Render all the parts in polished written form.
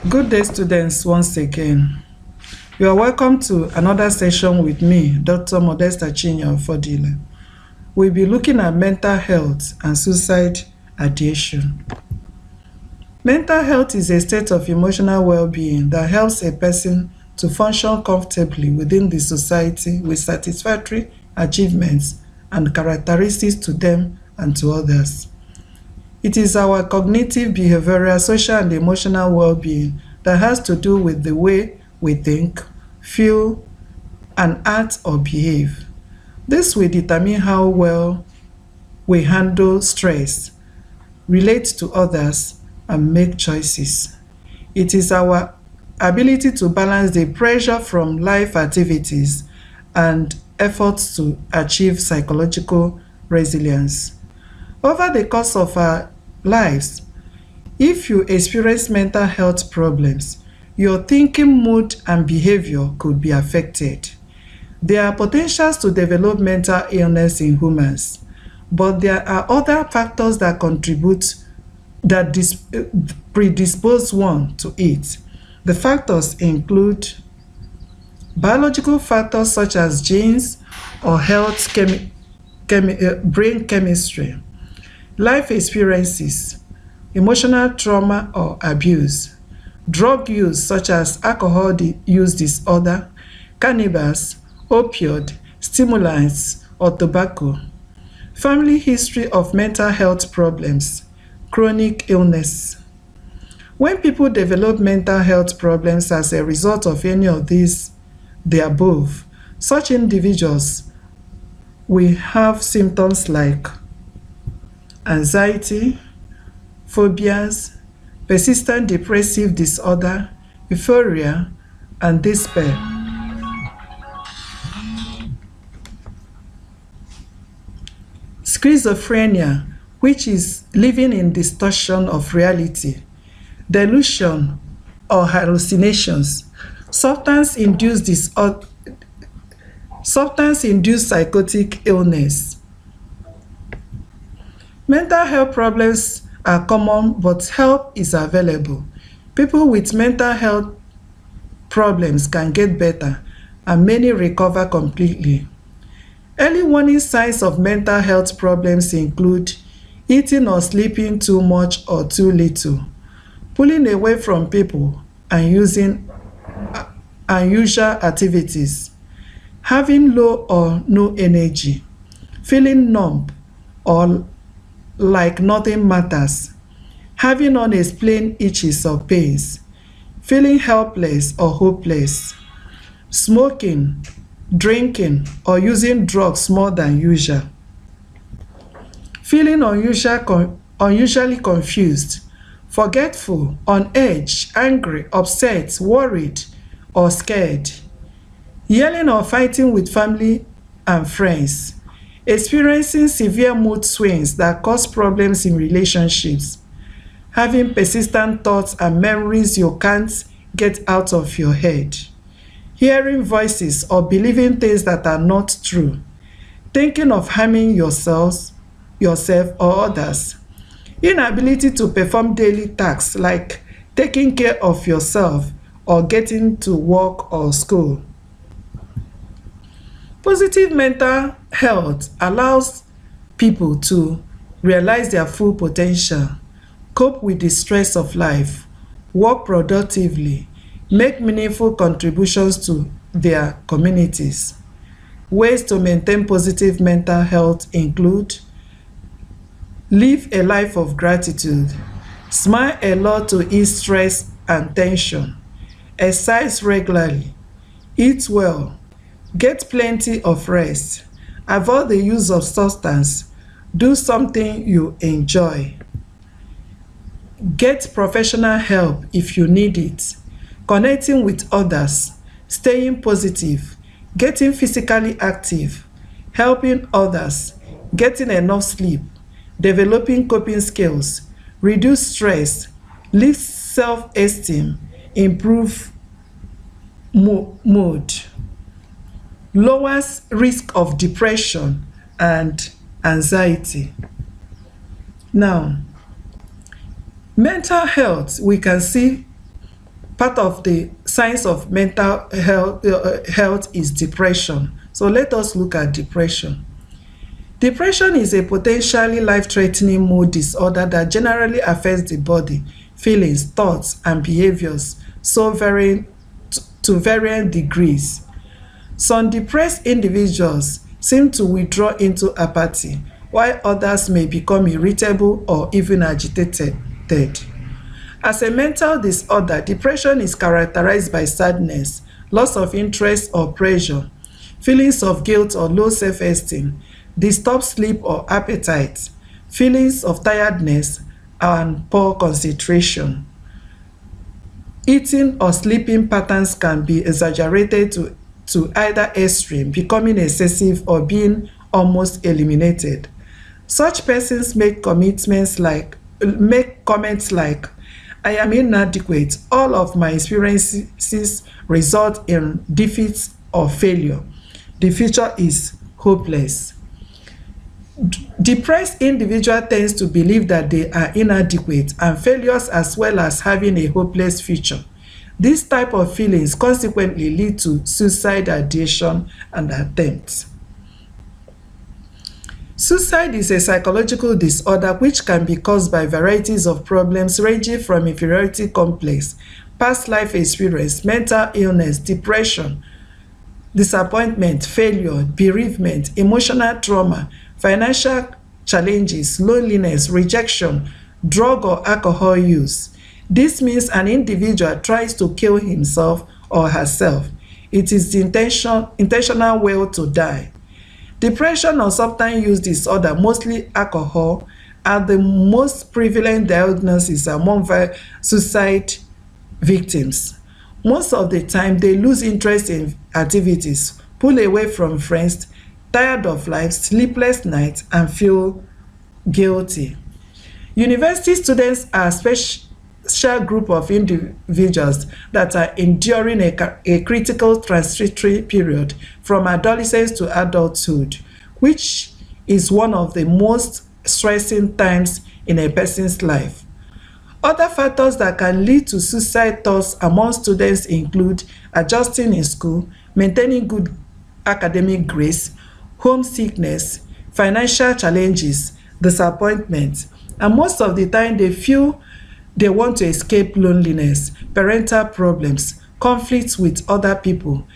Good day, students, once again. You are welcome to another session with me, Dr. Modesta Chinyere Fodile. We'll be looking at mental health and suicide ideation. Mental health is a state of emotional well-being that helps a person to function comfortably within the society with satisfactory achievements and characteristics to them and to others. It is our cognitive, behavioral, social, and emotional well-being that has to do with the way we think, feel, and act or behave. This will determine how well we handle stress, relate to others, and make choices. It is our ability to balance the pressure from life activities and efforts to achieve psychological resilience. Over the course of our lives, if you experience mental health problems, your thinking, mood, and behavior could be affected. There are potentials to develop mental illness in humans, but there are other factors that contribute that predispose one to it. The factors include biological factors such as genes or brain chemistry, life experiences, emotional trauma or abuse, drug use such as alcohol use disorder, cannabis, opioid, stimulants, or tobacco, family history of mental health problems, chronic illness. When people develop mental health problems as a result of any of the above, such individuals will have symptoms like anxiety, phobias, persistent depressive disorder, euphoria, and despair. Schizophrenia, which is living in distortion of reality, delusion or hallucinations, substance-induced psychotic illness. Mental health problems are common, but help is available. People with mental health problems can get better, and many recover completely. Early warning signs of mental health problems include eating or sleeping too much or too little, pulling away from people and using unusual activities, having low or no energy, feeling numb or like nothing matters, having unexplained itches or pains, feeling helpless or hopeless, smoking, drinking, or using drugs more than usual, feeling unusually confused, forgetful, on edge, angry, upset, worried, or scared, yelling or fighting with family and friends, experiencing severe mood swings that cause problems in relationships, having persistent thoughts and memories you can't get out of your head, hearing voices or believing things that are not true, thinking of harming yourself or others, inability to perform daily tasks like taking care of yourself or getting to work or school. Positive mental health allows people to realize their full potential, cope with the stress of life, work productively, make meaningful contributions to their communities. Ways to maintain positive mental health include live a life of gratitude, smile a lot to ease stress and tension, exercise regularly, eat well, get plenty of rest, avoid the use of substance, do something you enjoy, get professional help if you need it, connecting with others, staying positive, getting physically active, helping others, getting enough sleep, developing coping skills, reduce stress, lift self-esteem, improve mood, lowers risk of depression and anxiety. Now, mental health, we can see part of the signs of mental health is depression. So let us look at depression. Depression is a potentially life-threatening mood disorder that generally affects the body, feelings, thoughts, and behaviors, so to varying degrees. Some depressed individuals seem to withdraw into apathy, while others may become irritable or even agitated. As a mental disorder, depression is characterized by sadness, loss of interest or pressure, feelings of guilt or low self-esteem, disturbed sleep or appetite, feelings of tiredness, and poor concentration. Eating or sleeping patterns can be exaggerated to either extreme, becoming excessive or being almost eliminated. Such persons make comments like, I am inadequate. All of my experiences result in defeat or failure. The future is hopeless. Depressed individual tends to believe that they are inadequate and failures, as well as having a hopeless future. This type of feelings consequently lead to suicide ideation and attempts. Suicide is a psychological disorder which can be caused by varieties of problems ranging from inferiority complex, past life experience, mental illness, depression, disappointment, failure, bereavement, emotional trauma, financial challenges, loneliness, rejection, drug or alcohol use. This means an individual tries to kill himself or herself. It is the intentional will to die. Depression or substance use disorder, mostly alcohol, are the most prevalent diagnoses among suicide victims. Most of the time, they lose interest in activities, pull away from friends, tired of life, sleepless nights, and feel guilty. University students are a special group of individuals that are enduring a critical transitory period from adolescence to adulthood, which is one of the most stressing times in a person's life. Other factors that can lead to suicide thoughts among students include adjusting in school, maintaining good academic grades, homesickness, financial challenges, disappointment, and most of the time they feel they want to escape loneliness, parental problems, conflicts with other people.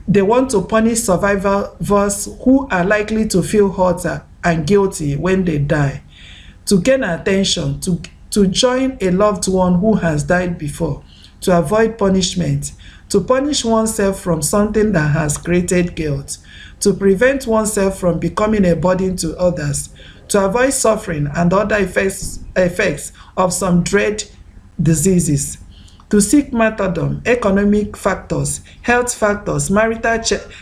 They want to punish survivors who are likely to feel hurt and guilty when they die, to gain attention, to join a loved one who has died before, to avoid punishment, to punish oneself from something that has created guilt, to prevent oneself from becoming a burden to others, to avoid suffering and other effects of some dread diseases, to seek martyrdom, economic factors, health factors, marital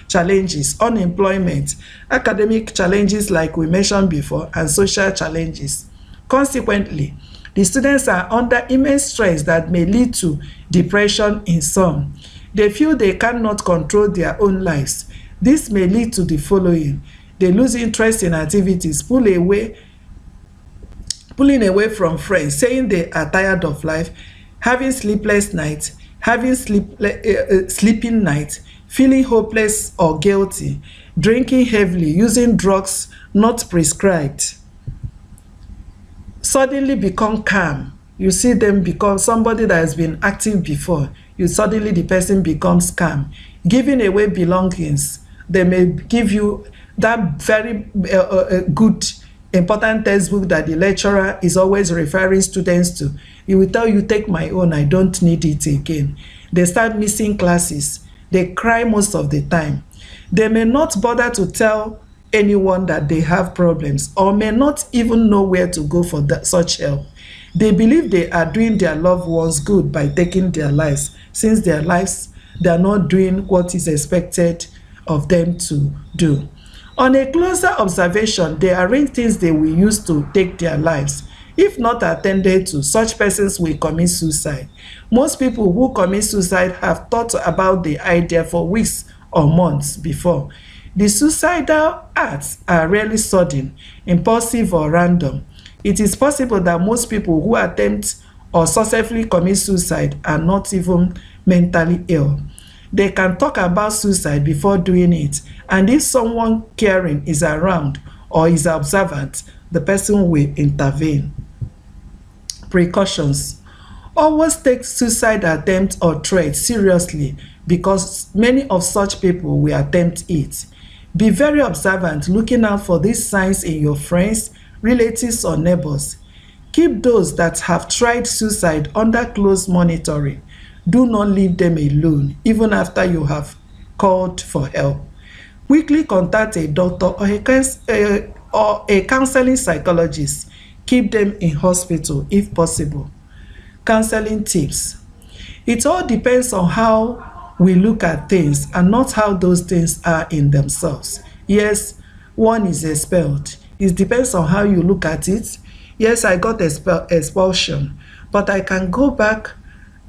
challenges, unemployment, academic challenges like we mentioned before, and social challenges. Consequently, the students are under immense stress that may lead to depression in some. They feel they cannot control their own lives. This may lead to the following: they lose interest in activities, pulling away from friends, saying they are tired of life, having sleepless nights, having sleeping nights, feeling hopeless or guilty, drinking heavily, using drugs not prescribed. Suddenly become calm. You see them become somebody that has been active before. Suddenly the person becomes calm. Giving away belongings. They may give you that very good important textbook that the lecturer is always referring students to. He will tell you, take my own, I don't need it again. They start missing classes. They cry most of the time. They may not bother to tell anyone that they have problems, or may not even know where to go for such help. They believe they are doing their loved ones good by taking their lives, since they are not doing what is expected of them to do. On a closer observation, they arrange things they will use to take their lives. If not attended to, such persons will commit suicide. Most people who commit suicide have thought about the idea for weeks or months before. The suicidal acts are rarely sudden, impulsive, or random. It is possible that most people who attempt or successfully commit suicide are not even mentally ill. They can talk about suicide before doing it, and if someone caring is around or is observant, the person will intervene. Precautions. Always take suicide attempt or threat seriously, because many of such people will attempt it. Be very observant, looking out for these signs in your friends, relatives, or neighbors. Keep those that have tried suicide under close monitoring. Do not leave them alone, even after you have called for help. Quickly contact a doctor or a counseling psychologist. Keep them in hospital if possible. Counseling tips. It all depends on how we look at things and not how those things are in themselves. Yes, one is expelled. It depends on how you look at it. Yes, I got expulsion, but I can go back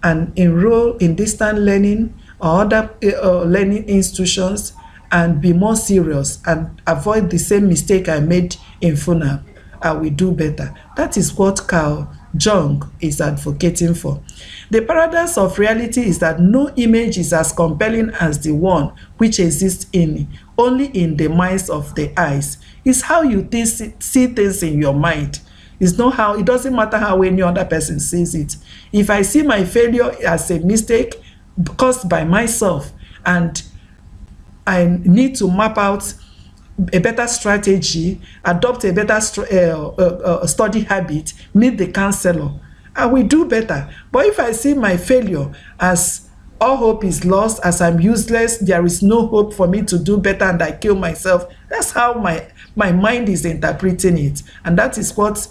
and enroll in distant learning or other learning institutions and be more serious and avoid the same mistake I made in FUNAAB. I will do better. That is what Carl Jung is advocating for. The paradox of reality is that no image is as compelling as the one which exists only in the minds of the eyes. It's how you see things in your mind. It's not how, it doesn't matter how any other person sees it. If I see my failure as a mistake caused by myself and I need to map out a better strategy, adopt a better study habit, meet the counselor, I will do better. But if I see my failure as all hope is lost, as I'm useless, there is no hope for me to do better, and I kill myself, that's how my mind is interpreting it. And that is what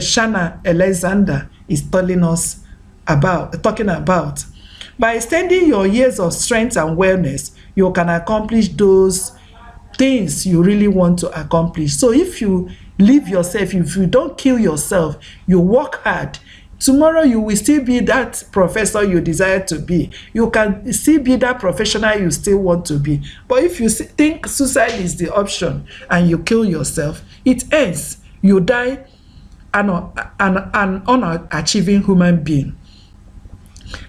Shanna Alexander is telling us about, talking about. By extending your years of strength and wellness, you can accomplish those things you really want to accomplish. So if you leave yourself, if you don't kill yourself, you work hard, tomorrow you will still be that professor you desire to be. You can still be that professional you still want to be. But if you think suicide is the option and you kill yourself, it ends. You die an unachieving human being.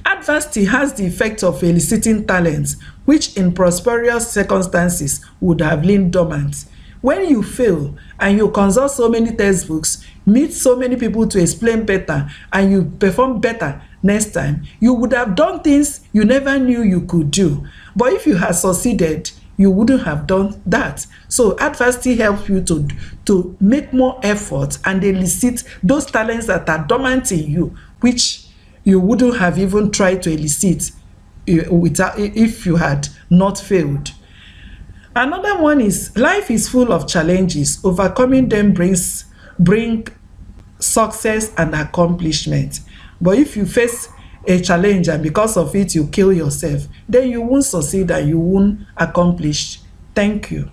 Adversity has the effect of eliciting talents which in prosperous circumstances would have lain dormant. When you fail and you consult so many textbooks, meet so many people to explain better, and you perform better next time, you would have done things you never knew you could do. But if you had succeeded, you wouldn't have done that. So adversity helps you to make more effort and elicit those talents that are dormant in you, which you wouldn't have even tried to elicit if you had not failed. Another one is life is full of challenges. Overcoming them bring success and accomplishment. But if you face a challenge and because of it you kill yourself, then you won't succeed and you won't accomplish. Thank you.